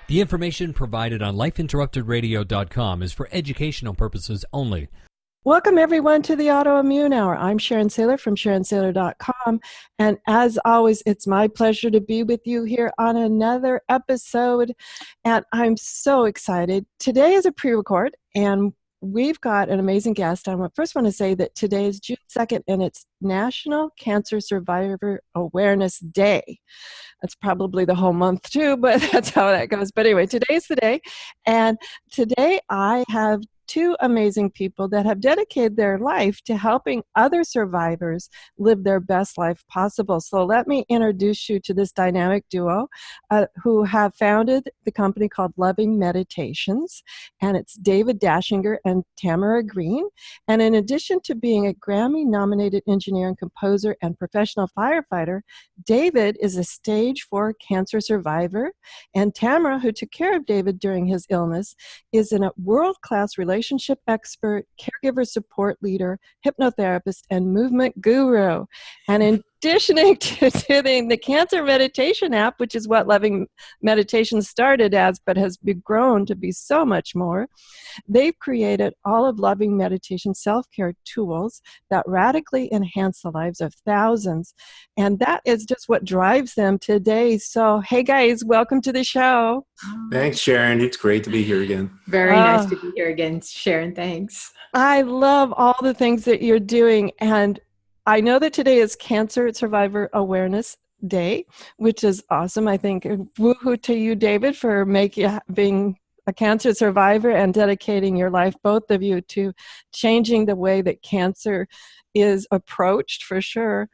The information provided on lifeinterruptedradio.com is for educational purposes only. Welcome, everyone, to the Autoimmune Hour. I'm Sharon Saylor from SharonSaylor.com. And as always, it's my pleasure to be with you here on another episode. And I'm so excited. Today is a pre-record, and we've got an amazing guest. I first want to say that today is June 2nd, and it's National Cancer Survivor Awareness Day. That's probably the whole month, too, but that's how that goes. But anyway, today's the day. And today I have two amazing people that have dedicated their life to helping other survivors live their best life possible. So let me introduce you to this dynamic duo who have founded the company called Loving Meditations, and it's David Dachinger and Tamara Green. And in addition to being a Grammy-nominated engineer and composer and professional firefighter, David is a stage 4 cancer survivor, and Tamara, who took care of David during his illness, is a world-class relationship expert, caregiver support leader, hypnotherapist, and movement guru. And in addition to doing the cancer meditation app, which is what Loving Meditation started as, but has grown to be so much more, they've created all of Loving Meditation self-care tools that radically enhance the lives of thousands. And that is just what drives them today. So, hey guys, welcome to the show. Thanks, Sharon. It's great to be here again. Very nice to be here again, Sharon. Thanks. I love all the things that you're doing. And I know that today is Cancer Survivor Awareness Day, which is awesome. I think woohoo to you, David, for being a cancer survivor and dedicating your life, both of you, to changing the way that cancer is approached, for sure.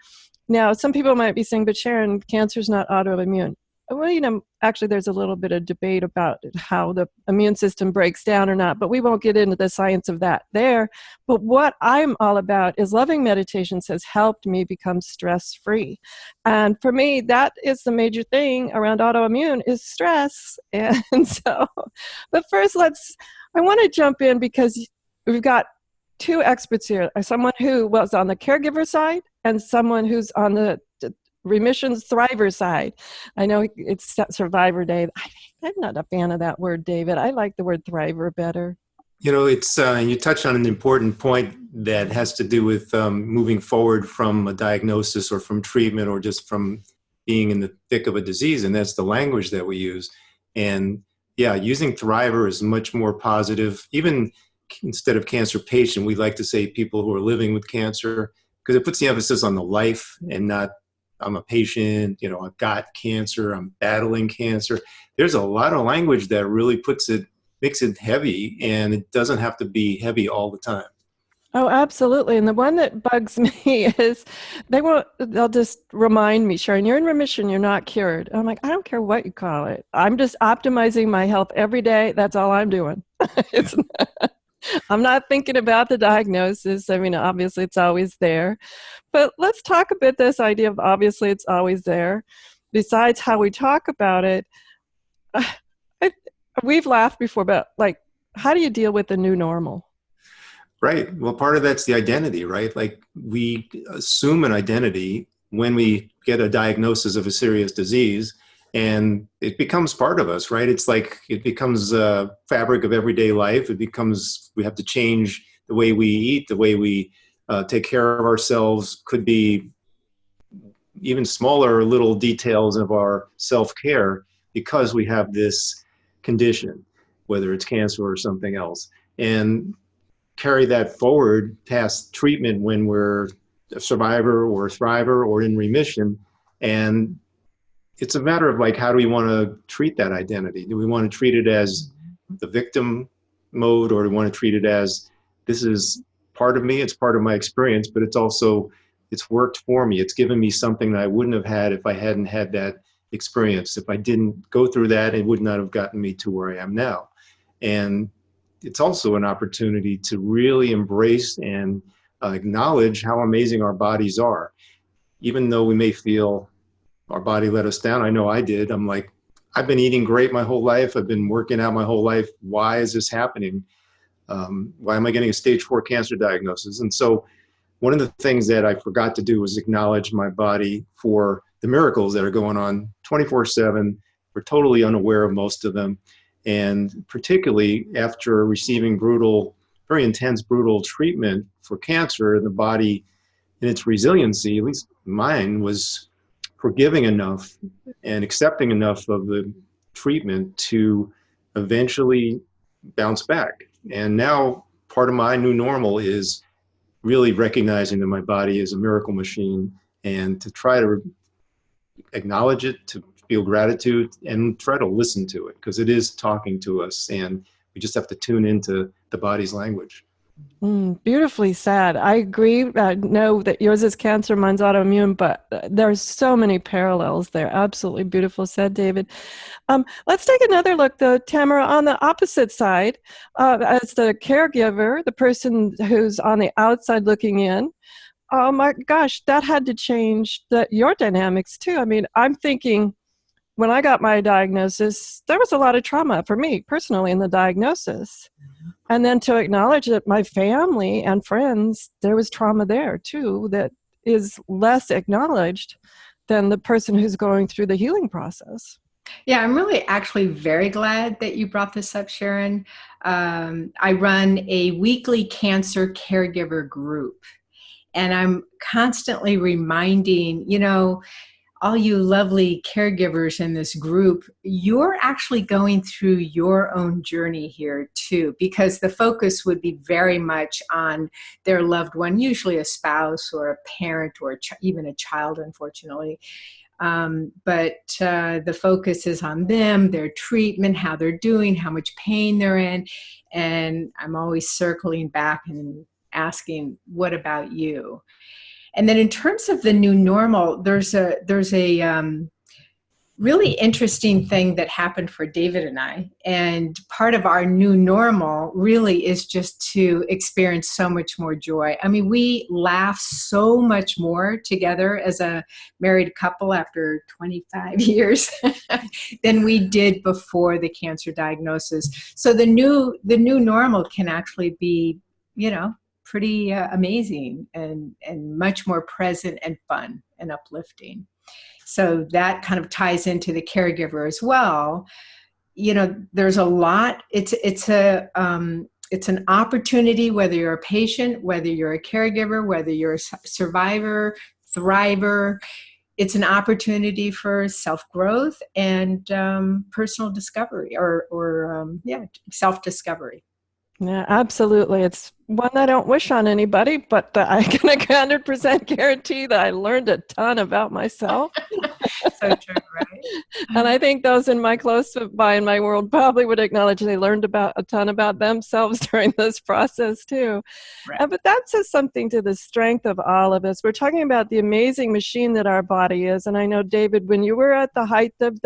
Now, some people might be saying, but Sharon, cancer is not autoimmune. Well, actually there's a little bit of debate about how the immune system breaks down or not, but we won't get into the science of that there. But what I'm all about is Loving Meditations has helped me become stress-free. And for me, that is the major thing around autoimmune is stress. And so, but first I want to jump in because we've got two experts here, someone who was on the caregiver side and someone who's on the remissions thriver side. I know it's Survivor Day. I'm not a fan of that word, David. I like the word thriver better. It's you touched on an important point that has to do with moving forward from a diagnosis or from treatment or just from being in the thick of a disease, and that's the language that we use. And yeah, using thriver is much more positive. Even instead of cancer patient, we like to say people who are living with cancer, because it puts the emphasis on the life and not I'm a patient, I've got cancer, I'm battling cancer. There's a lot of language that really makes it heavy, and it doesn't have to be heavy all the time. Oh, absolutely. And the one that bugs me is they'll just remind me, Sharon, you're in remission, you're not cured. I'm like, I don't care what you call it. I'm just optimizing my health every day. That's all I'm doing. I'm not thinking about the diagnosis. I mean, obviously it's always there. But let's talk about this idea of obviously it's always there. Besides how we talk about it, we've laughed before about, how do you deal with the new normal? Right. Well, part of that's the identity, right? Like we assume an identity when we get a diagnosis of a serious disease, and it becomes part of us, right? It's like it becomes a fabric of everyday life. We have to change the way we eat, the way we take care of ourselves. Could be even smaller little details of our self-care because we have this condition, whether it's cancer or something else. And carry that forward past treatment when we're a survivor or a thriver or in remission. And it's a matter of how do we want to treat that identity? Do we want to treat it as the victim mode, or do we want to treat it as this is part of me, it's part of my experience, but it's worked for me. It's given me something that I wouldn't have had if I hadn't had that experience. If I didn't go through that, it would not have gotten me to where I am now. And it's also an opportunity to really embrace and acknowledge how amazing our bodies are. Even though we may feel our body let us down, I know I did. I'm like, I've been eating great my whole life. I've been working out my whole life. Why is this happening? Why am I getting a stage 4 cancer diagnosis? And so one of the things that I forgot to do was acknowledge my body for the miracles that are going on 24/7 we're totally unaware of most of them. And particularly after receiving very intense, brutal treatment for cancer, the body in its resiliency, at least mine, was forgiving enough and accepting enough of the treatment to eventually bounce back. And now part of my new normal is really recognizing that my body is a miracle machine, and to try to acknowledge it, to feel gratitude, and try to listen to it, because it is talking to us, and we just have to tune into the body's language. Beautifully said. I agree. I know that yours is cancer, mine's autoimmune, but there's so many parallels there. Absolutely beautiful said, David. Let's take another look, though, Tamara, on the opposite side, as the caregiver, the person who's on the outside looking in. Oh my gosh, that had to change your dynamics too. I mean, I'm thinking when I got my diagnosis, there was a lot of trauma for me personally in the diagnosis. And then to acknowledge that my family and friends, there was trauma there too that is less acknowledged than the person who's going through the healing process. Yeah, I'm really actually very glad that you brought this up, Sharon. I run a weekly cancer caregiver group, and I'm constantly reminding, all you lovely caregivers in this group, you're actually going through your own journey here too, because the focus would be very much on their loved one, usually a spouse or a parent or even a child, unfortunately. But the focus is on them, their treatment, how they're doing, how much pain they're in. And I'm always circling back and asking, what about you? And then in terms of the new normal, there's a really interesting thing that happened for David and I. And part of our new normal really is just to experience so much more joy. I mean, we laugh so much more together as a married couple after 25 years than we did before the cancer diagnosis. So the new normal can actually be, pretty amazing and much more present and fun and uplifting. So that kind of ties into the caregiver as well. There's a lot. It's an opportunity, whether you're a patient, whether you're a caregiver, whether you're a survivor, thriver. It's an opportunity for self-growth and personal discovery or self-discovery. Yeah, absolutely. It's one I don't wish on anybody, but I can 100% guarantee that I learned a ton about myself. So true, right? And I think those in my close by in my world probably would acknowledge they learned a ton about themselves during this process too. Right. But that says something to the strength of all of us. We're talking about the amazing machine that our body is. And I know, David, when you were at the height of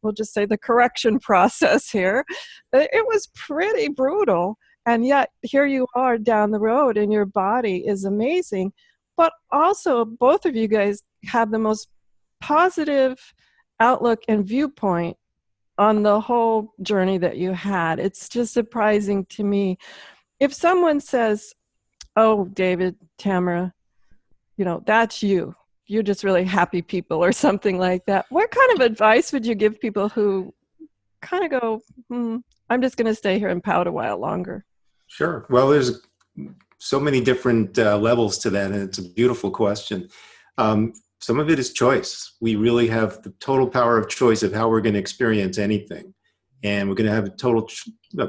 we'll just say the correction process here, it was pretty brutal. And yet here you are down the road and your body is amazing. But also both of you guys have the most positive outlook and viewpoint on the whole journey that you had. It's just surprising to me. If someone says, oh, David, Tamara, that's you. You're just really happy people or something like that. What kind of advice would you give people who kind of go, I'm just going to stay here and pout a while longer? Sure. Well, there's so many different levels to that, and it's a beautiful question. Some of it is choice. We really have the total power of choice of how we're going to experience anything. And we're going to have a total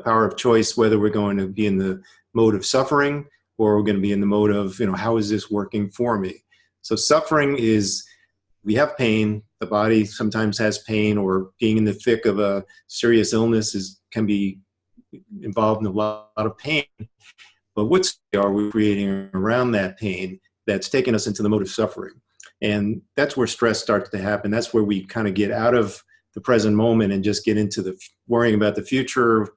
power of choice whether we're going to be in the mode of suffering or we're going to be in the mode of, how is this working for me? So suffering is, we have pain. The body sometimes has pain, or being in the thick of a serious illness can be involved in a lot of pain. But what are we creating around that pain that's taking us into the mode of suffering? And that's where stress starts to happen. That's where we kind of get out of the present moment and just get into the worrying about the future,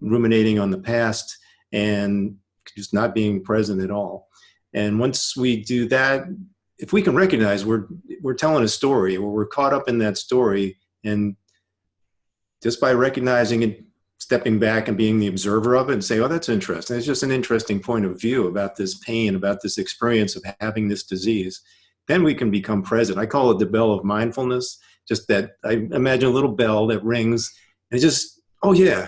ruminating on the past, and just not being present at all. And once we do that, if we can recognize we're telling a story, or we're caught up in that story, and just by recognizing it, stepping back and being the observer of it and say, oh, that's interesting. It's just an interesting point of view about this pain, about this experience of having this disease. then we can become present. I call it the bell of mindfulness. Just that I imagine a little bell that rings and it just, oh yeah,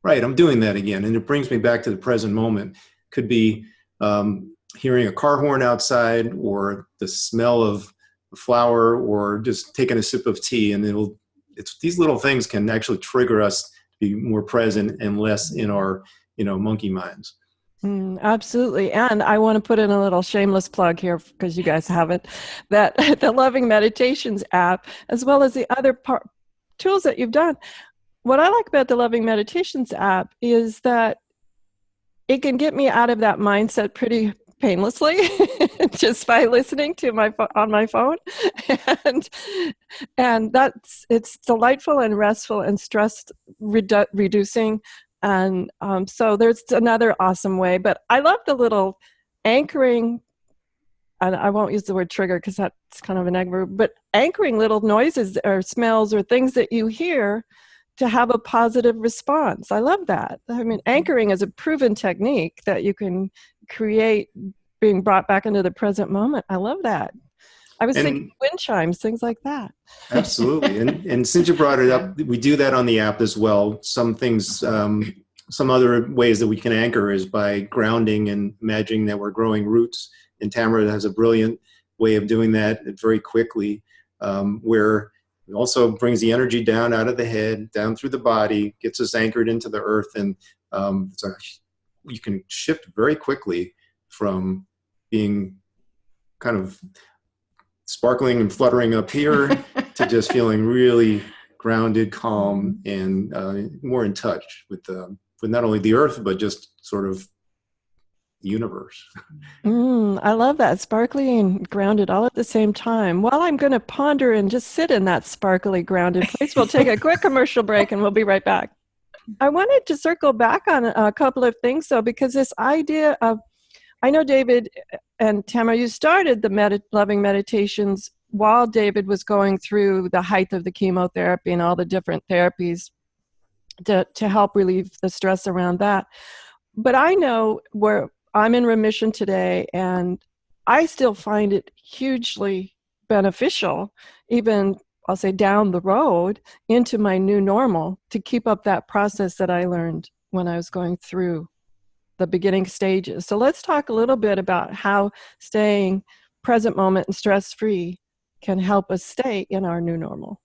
right, I'm doing that again. And it brings me back to the present moment. Could be hearing a car horn outside, or the smell of a flower, or just taking a sip of tea. And it's these little things can actually trigger us to be more present and less in our, monkey minds. Absolutely. And I want to put in a little shameless plug here, because you guys haven't, that the Loving Meditations app, as well as the other tools that you've done. What I like about the Loving Meditations app is that it can get me out of that mindset pretty painlessly just by listening to on my phone. And it's delightful and restful and stress reducing. And so there's another awesome way. But I love the little anchoring, and I won't use the word trigger because that's kind of a negative word, but anchoring little noises or smells or things that you hear to have a positive response. I love that. I mean, anchoring is a proven technique that you can create being brought back into the present moment. I love that. I was thinking wind chimes, things like that. Absolutely. And since you brought it up, we do that on the app as well. Some things, some other ways that we can anchor is by grounding and imagining that we're growing roots. And Tamara has a brilliant way of doing that very quickly, where it also brings the energy down out of the head, down through the body, gets us anchored into the earth. And you can shift very quickly from being kind of sparkling and fluttering up here to just feeling really grounded, calm, and more in touch with not only the earth, but just sort of the universe. I love that. Sparkly and grounded all at the same time. Well, I'm going to ponder and just sit in that sparkly, grounded place. We'll take a quick commercial break and we'll be right back. I wanted to circle back on a couple of things, though, because this idea of, I know David and Tamara, you started the Loving Meditations while David was going through the height of the chemotherapy and all the different therapies to help relieve the stress around that. But I know where I'm in remission today, and I still find it hugely beneficial, even I'll say down the road into my new normal, to keep up that process that I learned when I was going through the beginning stages. So let's talk a little bit about how staying present moment and stress-free can help us stay in our new normal.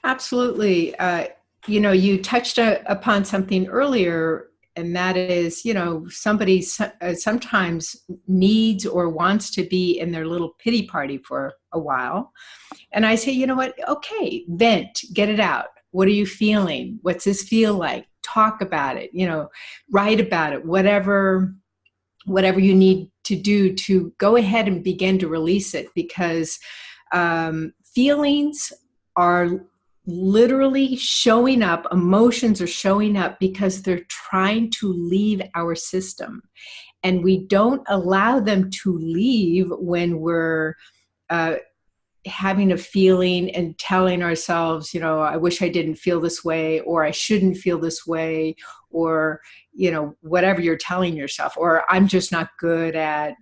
Absolutely. You touched upon something earlier, and that is, somebody sometimes needs or wants to be in their little pity party for a while. And I say, you know what? Okay, vent, get it out. What are you feeling? What's this feel like? Talk about it, write about it, whatever you need to do to go ahead and begin to release it, because feelings are literally showing up, emotions are showing up because they're trying to leave our system. And we don't allow them to leave when we're having a feeling and telling ourselves, I wish I didn't feel this way, or I shouldn't feel this way, or, whatever you're telling yourself, or I'm just not good at,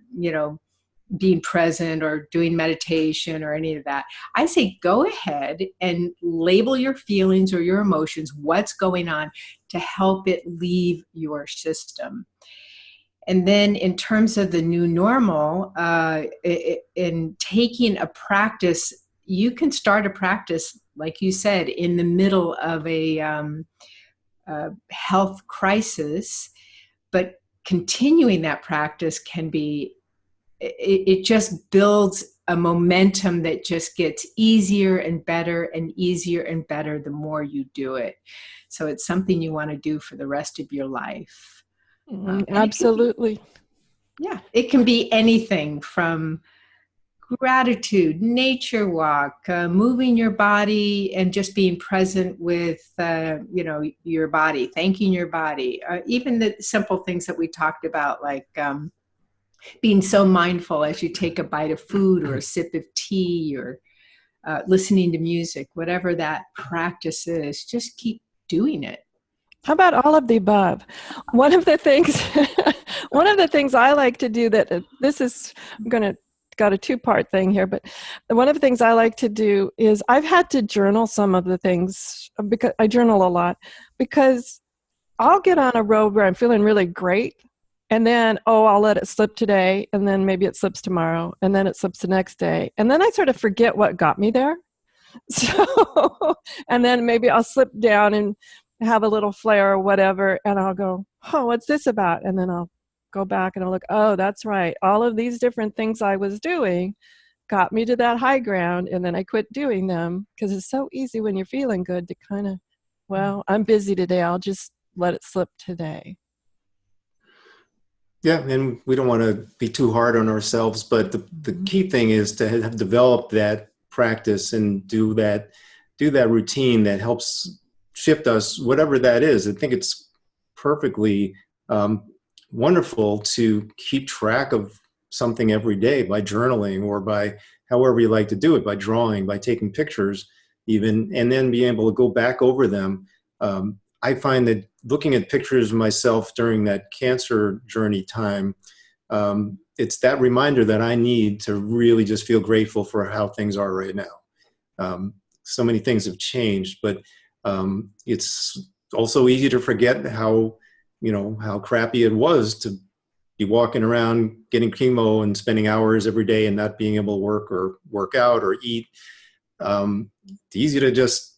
being present or doing meditation or any of that. I say, go ahead and label your feelings or your emotions, what's going on, to help it leave your system. And then in terms of the new normal, in taking a practice, you can start a practice, like you said, in the middle of a health crisis, but continuing that practice can be, it just builds a momentum that just gets easier and better and easier and better the more you do it. So it's something you want to do for the rest of your life. Absolutely. It can be anything from gratitude, nature walk, moving your body and just being present with, your body, thanking your body, even the simple things that we talked about, like being so mindful as you take a bite of food or a sip of tea or listening to music, whatever that practice is, just keep doing it. How about all of the above? One of the things I like to do I'm going to got a two-part thing here, but one of the things I like to do is I've had to journal some of the things, because I journal a lot, because I'll get on a road where I'm feeling really great, and then, I'll let it slip today, and then maybe it slips tomorrow, and then it slips the next day. And then I sort of forget what got me there. So, and then maybe I'll slip down and have a little flare or whatever, and I'll go, what's this about? And then I'll go back and I'll look, that's right. All of these different things I was doing got me to that high ground, and then I quit doing them, because it's so easy when you're feeling good to kind of, I'm busy today, I'll just let it slip today. Yeah, and we don't want to be too hard on ourselves, but the key thing is to have developed that practice and do that routine that helps shift us, whatever that is. I think it's perfectly wonderful to keep track of something every day by journaling, or by however you like to do it, by drawing, by taking pictures even, and then being able to go back over them. I find that looking at pictures of myself during that cancer journey time, it's that reminder that I need to really just feel grateful for how things are right now. So many things have changed, but it's also easy to forget how crappy it was to be walking around getting chemo and spending hours every day and not being able to work or work out or eat. It's easy to just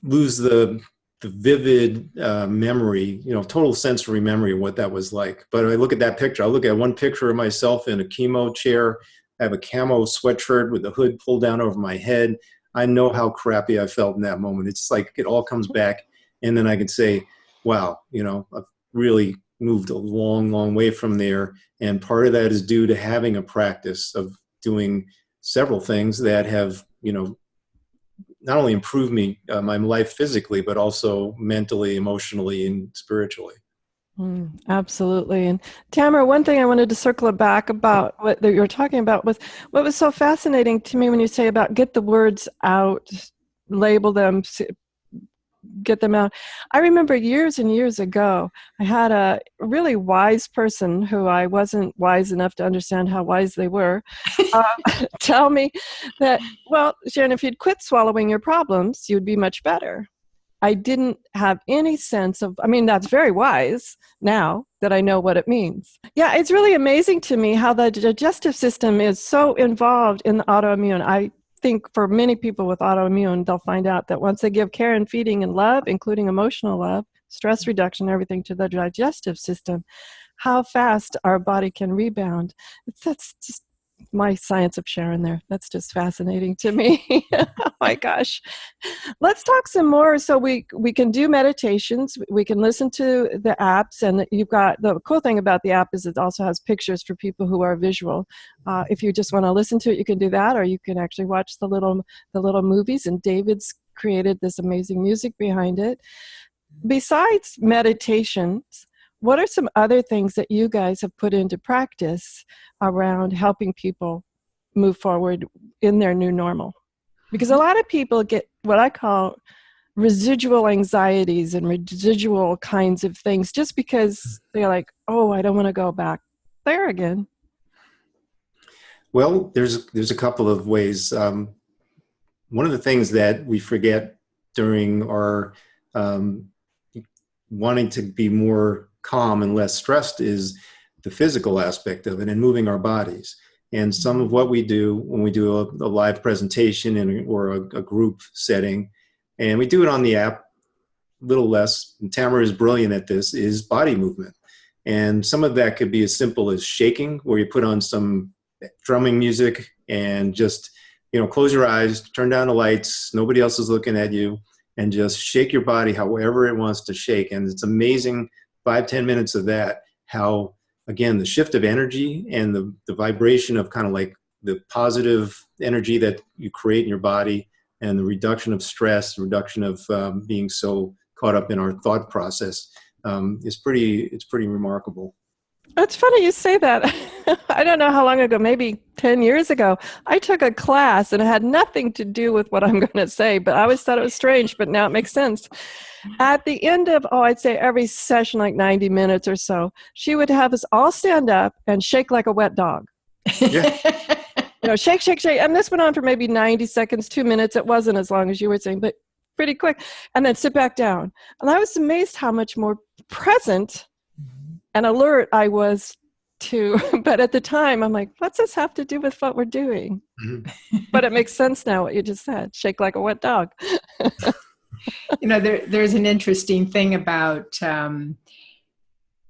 lose the vivid memory, total sensory memory of what that was like. But I look at that picture. I look at one picture of myself in a chemo chair. I have a camo sweatshirt with the hood pulled down over my head. I know how crappy I felt in that moment. It's like it all comes back. And then I can say, wow, I've really moved a long, long way from there. And part of that is due to having a practice of doing several things that have, not only improved my life physically, but also mentally, emotionally, and spiritually. Absolutely. And Tamara, one thing I wanted to circle back about what you were talking about was what was so fascinating to me when you say about get the words out, label them, get them out. I remember years and years ago, I had a really wise person who I wasn't wise enough to understand how wise they were, tell me that, Sharon, if you'd quit swallowing your problems, you'd be much better. I didn't have any sense of, that's very wise now that I know what it means. Yeah, it's really amazing to me how the digestive system is so involved in the autoimmune. I think for many people with autoimmune, they'll find out that once they give care and feeding and love, including emotional love, stress reduction, everything to the digestive system, how fast our body can rebound. That's just my science of Sharon there. That's just fascinating to me. Oh my gosh. Let's talk some more. So we can do meditations. We can listen to the apps, and you've got the cool thing about the app is it also has pictures for people who are visual. If you just want to listen to it, you can do that, or you can actually watch the little movies, and David's created this amazing music behind it. Besides meditations, what are some other things that you guys have put into practice around helping people move forward in their new normal? Because a lot of people get what I call residual anxieties and residual kinds of things just because they're like, I don't want to go back there again. Well, there's a couple of ways. One of the things that we forget during our wanting to be more calm and less stressed is the physical aspect of it and moving our bodies. And some of what we do when we do a live presentation or a group setting, and we do it on the app, a little less, and Tamara is brilliant at this, is body movement. And some of that could be as simple as shaking, where you put on some drumming music and just, close your eyes, turn down the lights, nobody else is looking at you, and just shake your body however it wants to shake. And it's amazing, 5-10 minutes of that, how, again, the shift of energy and the vibration of kind of like the positive energy that you create in your body and the reduction of stress, reduction of being so caught up in our thought process it's pretty remarkable. It's funny you say that. I don't know how long ago, maybe 10 years ago, I took a class and it had nothing to do with what I'm going to say, but I always thought it was strange, but now it makes sense. At the end of, I'd say every session, like 90 minutes or so, she would have us all stand up and shake like a wet dog. Yeah. Shake, shake, shake. And this went on for maybe 90 seconds, 2 minutes. It wasn't as long as you were saying, but pretty quick. And then sit back down. And I was amazed how much more present and alert I was to. But at the time, I'm like, what's this have to do with what we're doing? Mm-hmm. But it makes sense now what you just said. Shake like a wet dog. There's an interesting thing about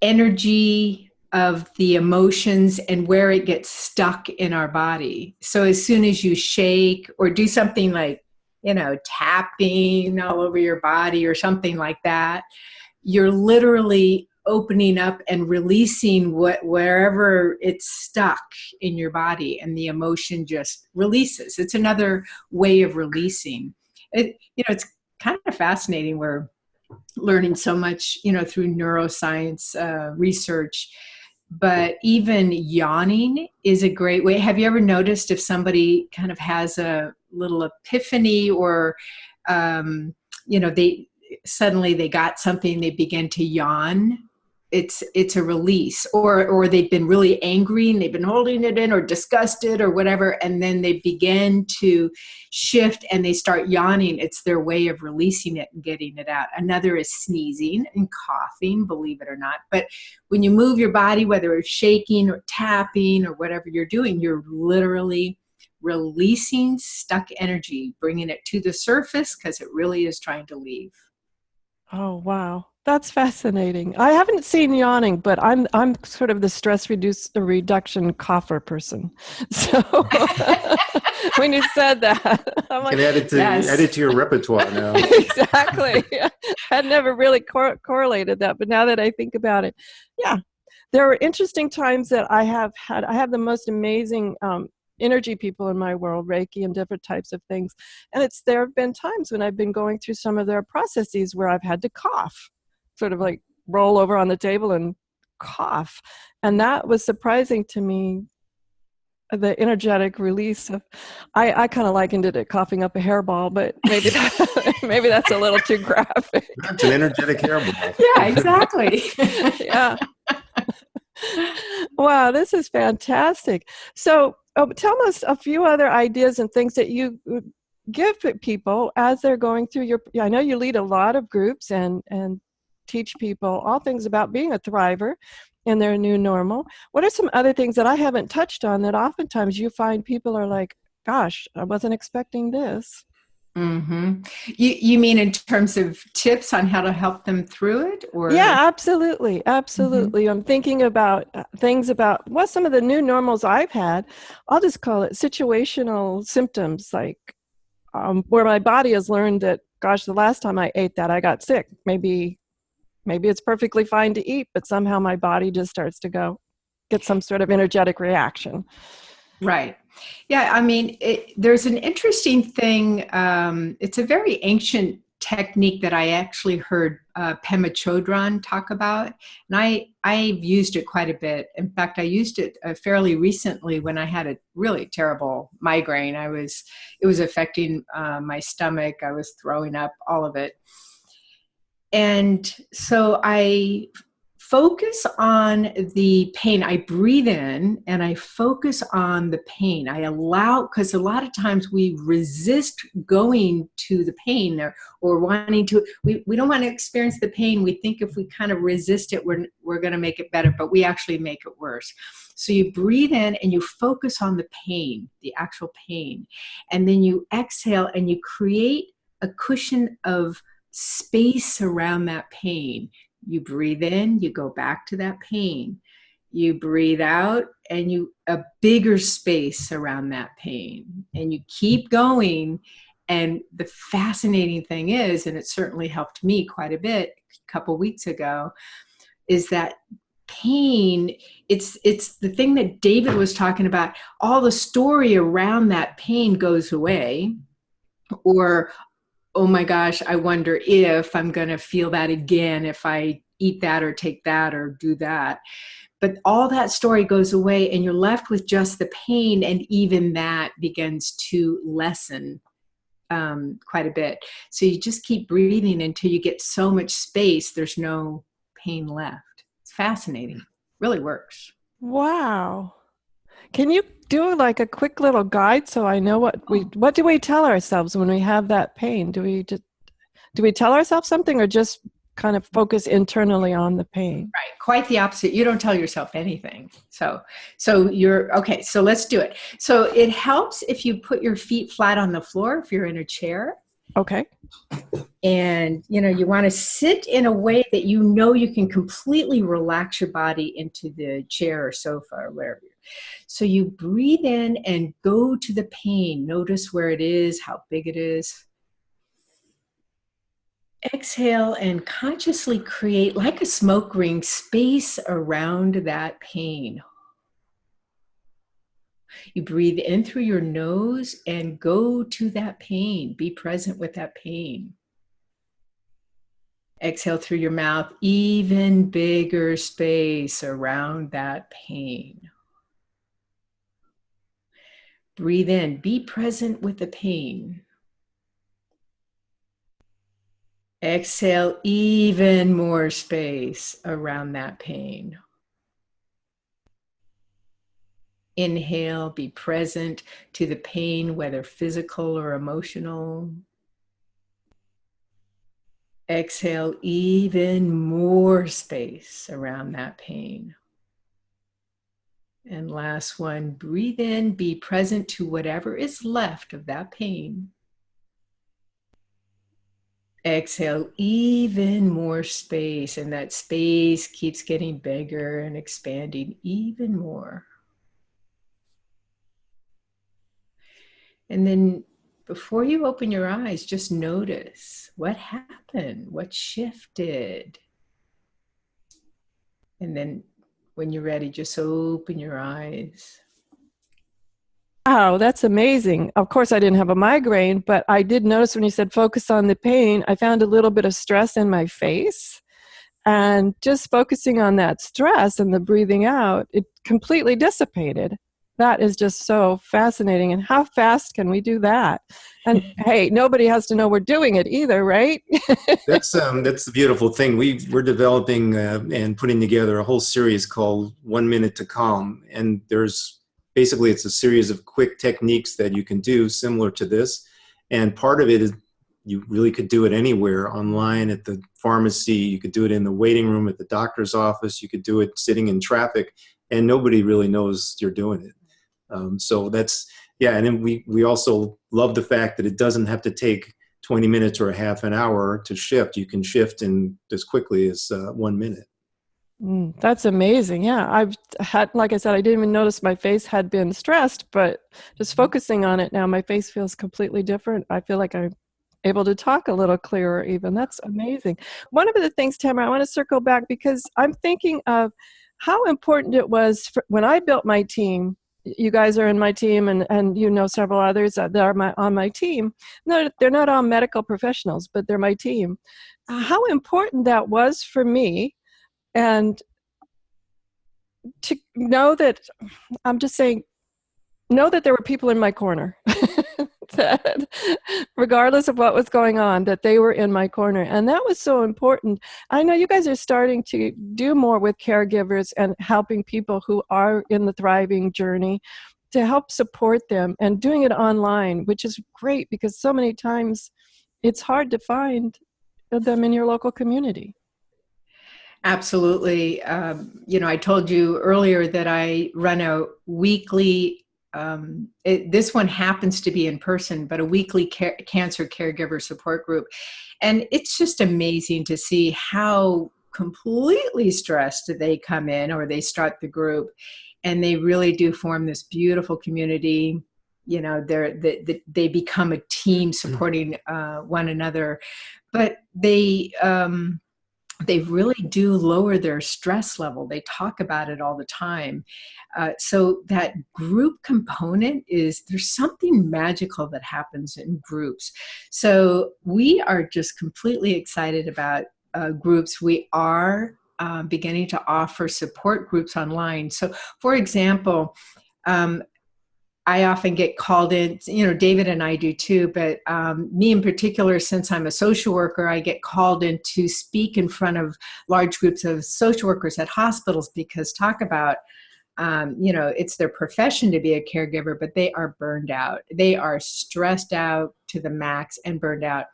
energy of the emotions and where it gets stuck in our body. So as soon as you shake or do something like, tapping all over your body or something like that, you're literally opening up and releasing wherever it's stuck in your body, and the emotion just releases. It's another way of releasing. It's kind of fascinating. We're learning so much, through neuroscience research. But even yawning is a great way. Have you ever noticed if somebody kind of has a little epiphany or, they got something, they begin to yawn? It's a release, or they've been really angry and they've been holding it in, or disgusted or whatever, and then they begin to shift and they start yawning. It's their way of releasing it and getting it out. Another is sneezing and coughing, believe it or not. But when you move your body, whether it's shaking or tapping or whatever you're doing, you're literally releasing stuck energy, bringing it to the surface because it really is trying to leave. Oh, wow. That's fascinating. I haven't seen yawning, but I'm sort of the stress reduction cougher person. So when you said that, I'm like, You can add it to your repertoire now. Exactly. I'd never really correlated that, but now that I think about it, yeah, there are interesting times that I have the most amazing energy people in my world, Reiki and different types of things. And there have been times when I've been going through some of their processes where I've had to cough, sort of like roll over on the table and cough. And that was surprising to me, the energetic release of, I kind of likened it to coughing up a hairball, but maybe that's a little too graphic. That's an energetic hairball. Yeah, exactly. Yeah. Wow, this is fantastic. So tell us a few other ideas and things that you give people as they're going through I know you lead a lot of groups and teach people all things about being a thriver in their new normal. What are some other things that I haven't touched on that oftentimes you find people are like, gosh, I wasn't expecting this? Mm-hmm. You mean in terms of tips on how to help them through it? Or Yeah, absolutely. Mm-hmm. I'm thinking about things about what some of the new normals I've had. I'll just call it situational symptoms, like where my body has learned that, gosh, the last time I ate that, I got sick. Maybe it's perfectly fine to eat, but somehow my body just starts to get some sort of energetic reaction. Right. Yeah. I mean, there's an interesting thing. It's a very ancient technique that I actually heard Pema Chodron talk about. And I've used it quite a bit. In fact, I used it fairly recently when I had a really terrible migraine. It was affecting my stomach. I was throwing up, all of it. And so I focus on the pain. I breathe in and I focus on the pain. I allow, because a lot of times we resist going to the pain or wanting to, we don't want to experience the pain. We think if we kind of resist it, we're going to make it better, but we actually make it worse. So you breathe in and you focus on the pain, the actual pain. And then you exhale and you create a cushion of space around that pain. You breathe in, you go back to that pain. You breathe out and a bigger space around that pain. And you keep going. And the fascinating thing is, and it certainly helped me quite a bit a couple weeks ago, is that pain, it's the thing that David was talking about. All the story around that pain goes away. Or, oh my gosh, I wonder if I'm going to feel that again if I eat that or take that or do that. But all that story goes away and you're left with just the pain, and even that begins to lessen quite a bit. So you just keep breathing until you get so much space, there's no pain left. It's fascinating. Really works. Wow. Can you do like a quick little guide so I know what do we tell ourselves when we have that pain? Do we tell ourselves something or just kind of focus internally on the pain? Right. Quite the opposite. You don't tell yourself anything. So you're okay. So let's do it. So it helps if you put your feet flat on the floor, if you're in a chair. Okay. And, you want to sit in a way that you can completely relax your body into the chair or sofa or wherever. So you breathe in and go to the pain. Notice where it is, how big it is. Exhale and consciously create, like a smoke ring, space around that pain. You breathe in through your nose and go to that pain. Be present with that pain. Exhale through your mouth, even bigger space around that pain. Breathe in, be present with the pain. Exhale, even more space around that pain. Inhale, be present to the pain, whether physical or emotional. Exhale, even more space around that pain. And last one, breathe in, be present to whatever is left of that pain. Exhale, even more space, and that space keeps getting bigger and expanding even more. And then before you open your eyes, just notice what happened, what shifted. And then when you're ready, just open your eyes. Wow, that's amazing. Of course, I didn't have a migraine, but I did notice when you said focus on the pain, I found a little bit of stress in my face. And just focusing on that stress and the breathing out, it completely dissipated. That is just so fascinating. And how fast can we do that? And hey, nobody has to know we're doing it either, right? That's the beautiful thing. We're developing and putting together a whole series called 1 Minute to Calm. And it's a series of quick techniques that you can do similar to this. And part of it is you really could do it anywhere, online, at the pharmacy. You could do it in the waiting room at the doctor's office. You could do it sitting in traffic, and nobody really knows you're doing it. So that's, yeah. And then we also love the fact that it doesn't have to take 20 minutes or a half an hour to shift. You can shift in as quickly as 1 minute. That's amazing. Yeah, I've had, like I said, I didn't even notice my face had been stressed, but just focusing on it now, my face feels completely different. I feel like I'm able to talk a little clearer even. That's amazing. One of the things, Tamara, I want to circle back because I'm thinking of how important it was when I built my team. You guys are in my team, and you know several others that are on my team. No, they're not all medical professionals, but they're my team. How important that was for me. And to know that, I'm just saying, know that there were people in my corner, that regardless of what was going on, that they were in my corner. And that was so important. I know you guys are starting to do more with caregivers and helping people who are in the thriving journey to help support them, and doing it online, which is great because so many times it's hard to find them in your local community. Absolutely. I told you earlier that I run a weekly, this one happens to be in person, but a weekly cancer caregiver support group. And it's just amazing to see how completely stressed they come in, or they start the group, and they really do form this beautiful community. They become a team supporting one another, but they really do lower their stress level. They talk about it all the time. So that group component there's something magical that happens in groups. So we are just completely excited about groups. We are beginning to offer support groups online. So for example, I often get called in, David and I do too, but me in particular, since I'm a social worker, I get called in to speak in front of large groups of social workers at hospitals, because talk about it's their profession to be a caregiver, but they are burned out. They are stressed out to the max and burned out.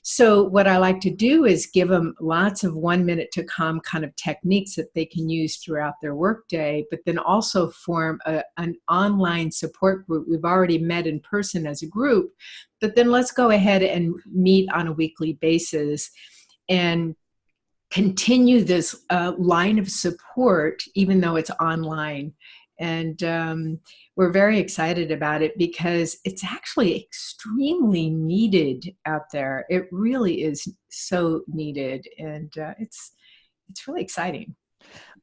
So what I like to do is give them lots of 1 minute to calm kind of techniques that they can use throughout their workday, but then also form an online support group. We've already met in person as a group, but then let's go ahead and meet on a weekly basis and continue this line of support, even though it's online. And we're very excited about it because it's actually extremely needed out there. It really is so needed, and it's really exciting.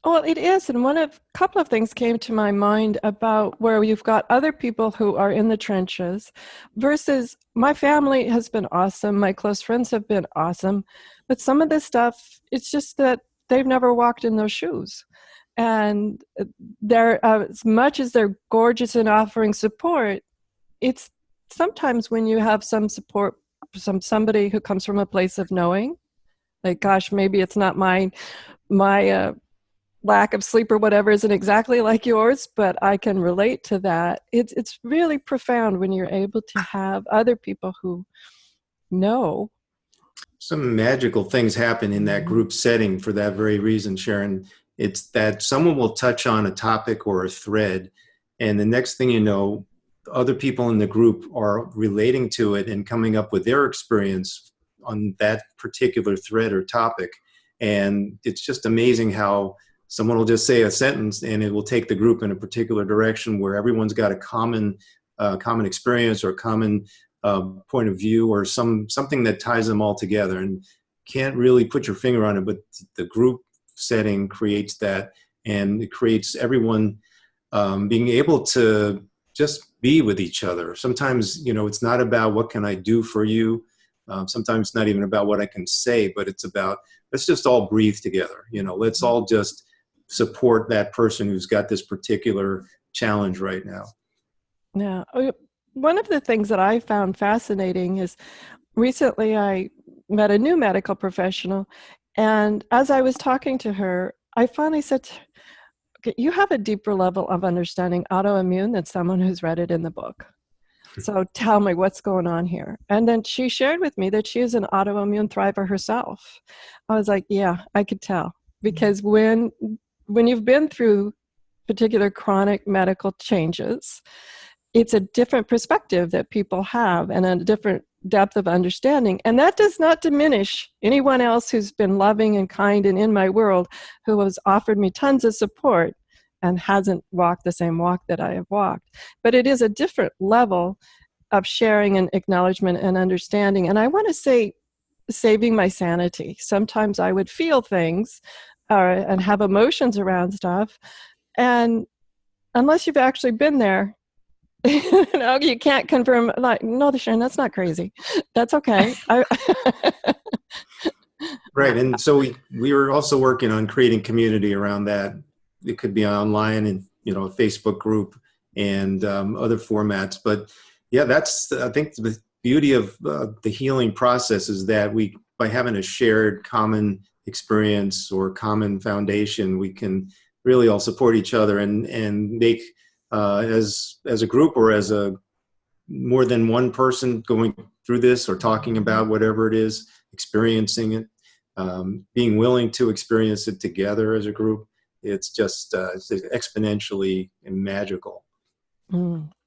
Well, it is. And a couple of things came to my mind about where you've got other people who are in the trenches versus my family has been awesome. My close friends have been awesome. But some of this stuff, it's just that they've never walked in those shoes. And they're, as much as they're gorgeous in offering support, it's sometimes when you have some support, somebody who comes from a place of knowing, like, gosh, maybe it's not my lack of sleep or whatever isn't exactly like yours, but I can relate to that. It's really profound when you're able to have other people who know. Some magical things happen in that group setting for that very reason, Sharon. It's that someone will touch on a topic or a thread, and the next thing you know, other people in the group are relating to it and coming up with their experience on that particular thread or topic. And it's just amazing how someone will just say a sentence and it will take the group in a particular direction where everyone's got a common experience or common point of view or something that ties them all together, and can't really put your finger on it, but the group setting creates that, and it creates everyone being able to just be with each other. Sometimes, it's not about what can I do for you. Sometimes it's not even about what I can say, but it's about, let's just all breathe together. Let's all just support that person who's got this particular challenge right now. Yeah. One of the things that I found fascinating is recently I met a new medical professional, and as I was talking to her, I finally said, okay, you have a deeper level of understanding autoimmune than someone who's read it in the book. So tell me what's going on here. And then she shared with me that she is an autoimmune thriver herself. I was like, yeah, I could tell. Because when you've been through particular chronic medical changes, it's a different perspective that people have and a different depth of understanding. And that does not diminish anyone else who's been loving and kind and in my world, who has offered me tons of support and hasn't walked the same walk that I have walked. But it is a different level of sharing and acknowledgement and understanding. And I want to say, saving my sanity. Sometimes I would feel things and have emotions around stuff. And unless you've actually been there, you can't confirm, like, no, Sharon, that's not crazy. That's okay. Right. And so we were also working on creating community around that. It could be online and, a Facebook group and other formats. But yeah, that's, I think, the beauty of the healing process is that by having a shared common experience or common foundation, we can really all support each other and make, as a group or as more than one person going through this or talking about whatever it is, experiencing it, being willing to experience it together as a group. It's just it's exponentially magical.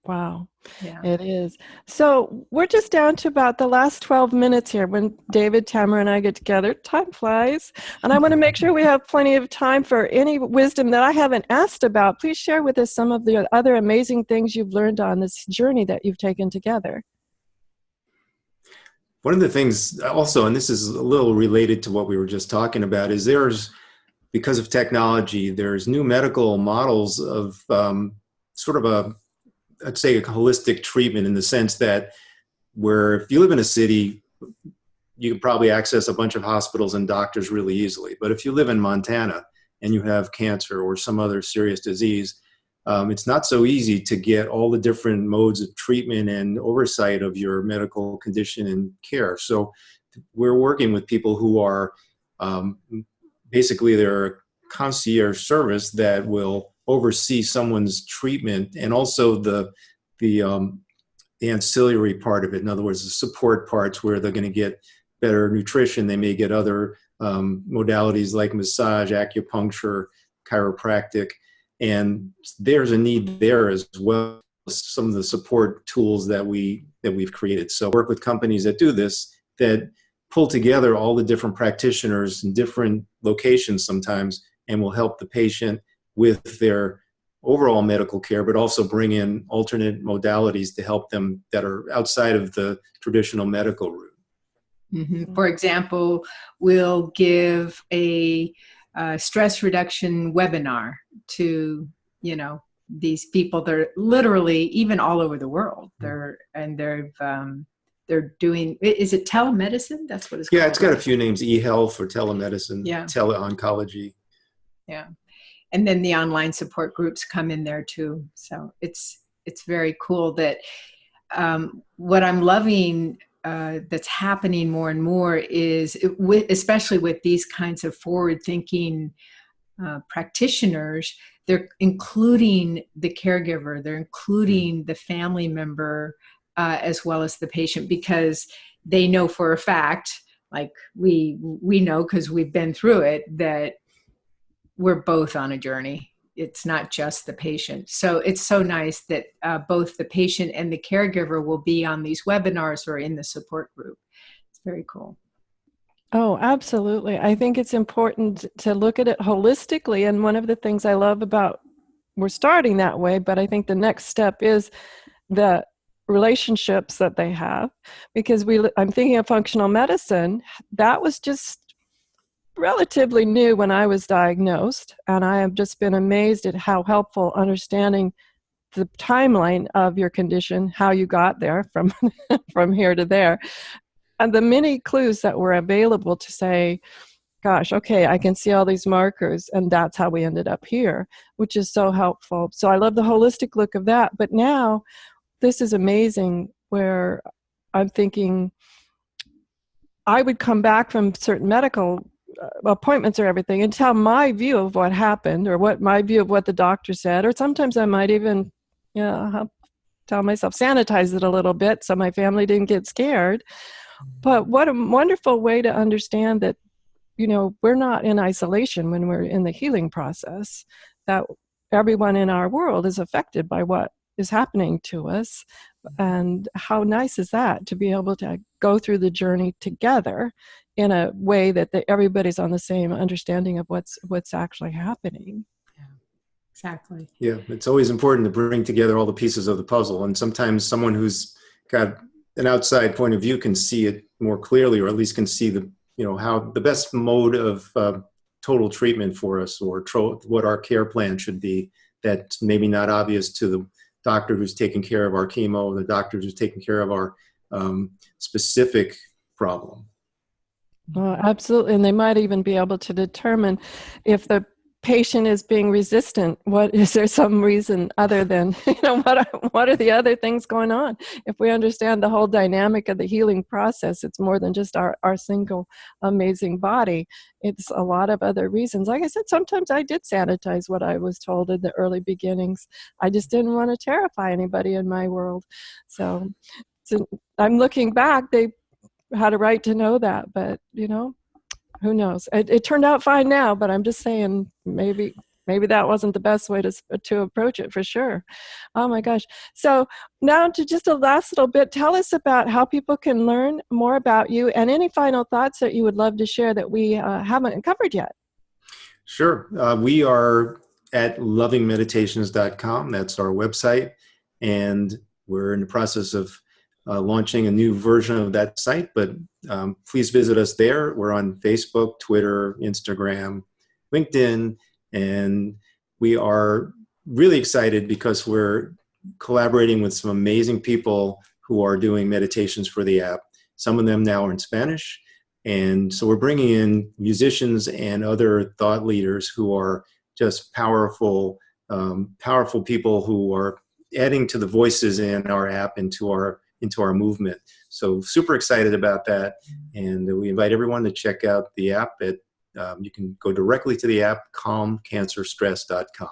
Wow. Yeah. It is. So we're just down to about the last 12 minutes here. When David, Tamara, and I get together, time flies. And I want to make sure we have plenty of time for any wisdom that I haven't asked about. Please share with us some of the other amazing things you've learned on this journey that you've taken together. One of the things also, and this is a little related to what we were just talking about, is because of technology, there's new medical models of sort of I'd say a holistic treatment, in the sense that where if you live in a city, you can probably access a bunch of hospitals and doctors really easily. But if you live in Montana and you have cancer or some other serious disease, it's not so easy to get all the different modes of treatment and oversight of your medical condition and care. So we're working with people who are basically, they're a concierge service that will oversee someone's treatment, and also the ancillary part of it. In other words, the support parts where they're going to get better nutrition. They may get other modalities like massage, acupuncture, chiropractic, and there's a need there as well. Some of the support tools that we've created. So work with companies that do this, that pull together all the different practitioners in different locations sometimes, and will help the patient with their overall medical care, but also bring in alternate modalities to help them that are outside of the traditional medical route. Mm-hmm. For example, we'll give a stress reduction webinar to, these people. They're literally even all over the world. They're doing, is it telemedicine? That's what it's called. Yeah, it's got a few names, e-health or telemedicine, tele-oncology. Yeah. And then the online support groups come in there too. So it's very cool that what I'm loving that's happening more and more is, especially with these kinds of forward-thinking practitioners, they're including the caregiver, they're including the family member as well as the patient, because they know for a fact, like we know because we've been through it, that we're both on a journey. It's not just the patient. So it's so nice that both the patient and the caregiver will be on these webinars or in the support group. It's very cool. Oh, absolutely. I think it's important to look at it holistically. And one of the things I love about, we're starting that way, but I think the next step is the relationships that they have, because I'm thinking of functional medicine. That was just relatively new when I was diagnosed, and I have just been amazed at how helpful understanding the timeline of your condition, how you got there from from here to there, and the many clues that were available to say, gosh, okay, I can see all these markers, and that's how we ended up here, which is so helpful. So I love the holistic look of that. But now this is amazing, where I'm thinking I would come back from certain medical appointments or everything and tell my view of what happened, or what my view of what the doctor said, or sometimes I might even tell myself, sanitize it a little bit so my family didn't get scared. But what a wonderful way to understand that, we're not in isolation when we're in the healing process, that everyone in our world is affected by what is happening to us. And how nice is that, to be able to go through the journey together in a way that everybody's on the same understanding of what's actually happening. Yeah, exactly. Yeah, it's always important to bring together all the pieces of the puzzle. And sometimes someone who's got an outside point of view can see it more clearly, or at least can see how the best mode of total treatment for us, or what our care plan should be, that's maybe not obvious to the doctor who's taking care of our chemo, the doctor who's taking care of our specific problem. Oh, absolutely. And they might even be able to determine if the patient is being resistant. Is there some reason other than, what are the other things going on? If we understand the whole dynamic of the healing process, it's more than just our single amazing body. It's a lot of other reasons. Like I said, sometimes I did sanitize what I was told in the early beginnings. I just didn't want to terrify anybody in my world. So I'm looking back, they had a right to know that, but who knows? It turned out fine now, but I'm just saying maybe that wasn't the best way to approach it, for sure. Oh my gosh. So now, to just a last little bit, tell us about how people can learn more about you, and any final thoughts that you would love to share that we haven't covered yet. Sure. We are at lovingmeditations.com. That's our website. And we're in the process of launching a new version of that site, but please visit us there. We're on Facebook, Twitter, Instagram, LinkedIn, and we are really excited because we're collaborating with some amazing people who are doing meditations for the app. Some of them now are in Spanish, and so we're bringing in musicians and other thought leaders who are just powerful people who are adding to the voices in our app, into our movement. So super excited about that. And we invite everyone to check out the app. You can go directly to the app, calmcancerstress.com.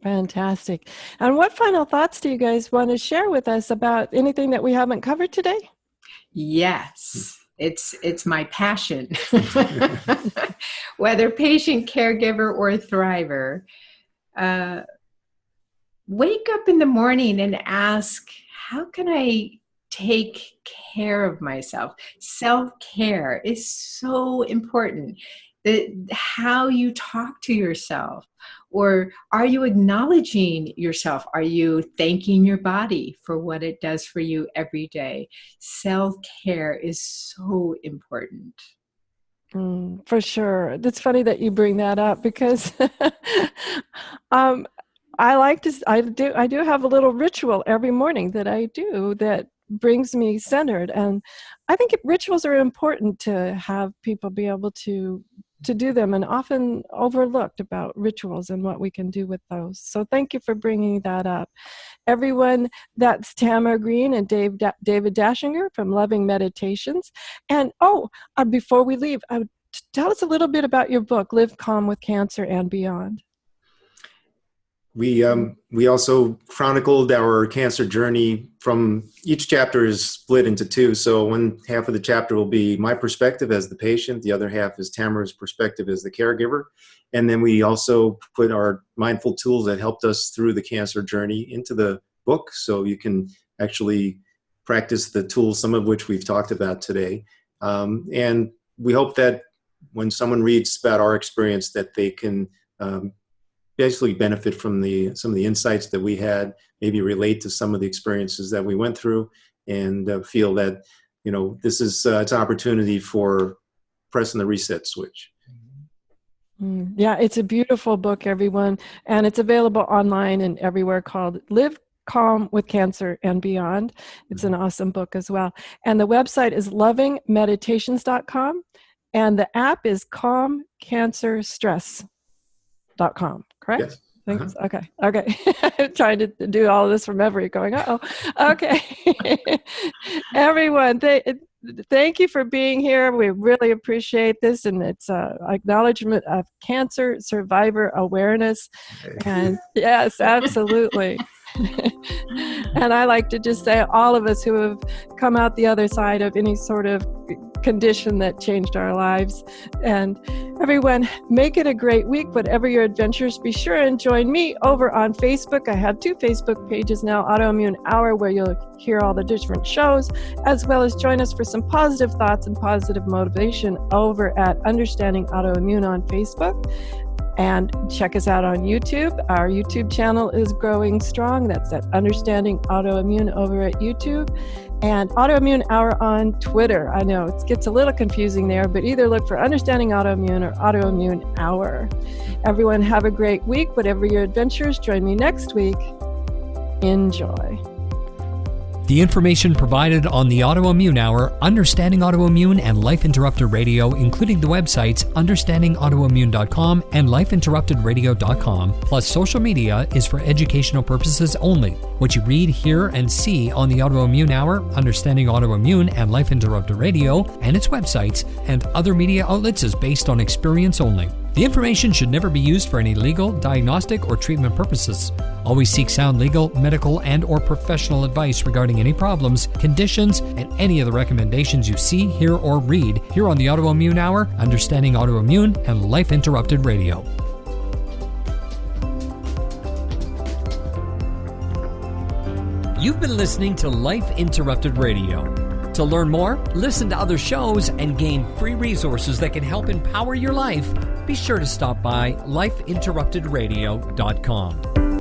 Fantastic. And what final thoughts do you guys want to share with us about anything that we haven't covered today? Yes, it's my passion. Whether patient, caregiver, or thriver, wake up in the morning and ask, how can I take care of myself? Self-care is so important. How you talk to yourself, or are you acknowledging yourself? Are you thanking your body for what it does for you every day? Self-care is so important. For sure. It's funny that you bring that up because I do have a little ritual every morning that I do that brings me centered. And I think rituals are important to have people be able to do them, and often overlooked about rituals and what we can do with those. So thank you for bringing that up. Everyone, that's Tamara Green and David Dachinger from Loving Meditations. And before we leave, tell us a little bit about your book, Live Calm with Cancer and Beyond. We also chronicled our cancer journey. From each chapter is split into two. So one half of the chapter will be my perspective as the patient. The other half is Tamara's perspective as the caregiver. And then we also put our mindful tools that helped us through the cancer journey into the book. So you can actually practice the tools, some of which we've talked about today. And we hope that when someone reads about our experience, that they can basically benefit from some of the insights that we had, maybe relate to some of the experiences that we went through, and feel that, this is it's an opportunity for pressing the reset switch. Yeah, it's a beautiful book, everyone, and it's available online and everywhere, called Live Calm with Cancer and Beyond. It's an awesome book as well. And the website is lovingmeditations.com, and the app is calmcancerstress.com. Correct? Yes. Okay. Trying to do all of this from memory, going, okay. Everyone, thank you for being here. We really appreciate this, and it's acknowledgement of cancer survivor awareness. And yes, absolutely. And I like to just say, all of us who have come out the other side of any sort of condition that changed our lives. And everyone, make it a great week, whatever your adventures. Be sure and join me over on Facebook. I have 2 Facebook pages now, Autoimmune Hour, where you'll hear all the different shows, as well as join us for some positive thoughts and positive motivation over at Understanding Autoimmune on Facebook. And check us out on YouTube. Our YouTube channel is growing strong. That's at Understanding Autoimmune over at YouTube. And Autoimmune Hour on Twitter. I know it gets a little confusing there, but either look for Understanding Autoimmune or Autoimmune Hour. Everyone, have a great week. Whatever your adventures, join me next week. Enjoy. The information provided on the Autoimmune Hour, Understanding Autoimmune, and Life Interrupted Radio, including the websites understandingautoimmune.com and lifeinterruptedradio.com, plus social media, is for educational purposes only. What you read, hear, and see on the Autoimmune Hour, Understanding Autoimmune, and Life Interrupted Radio, and its websites and other media outlets is based on experience only. The information should never be used for any legal, diagnostic, or treatment purposes. Always seek sound legal, medical, and or professional advice regarding any problems, conditions, and any of the recommendations you see, hear, or read here on the Autoimmune Hour, Understanding Autoimmune, and Life Interrupted Radio. You've been listening to Life Interrupted Radio. To learn more, listen to other shows, and gain free resources that can help empower your life, be sure to stop by lifeinterruptedradio.com.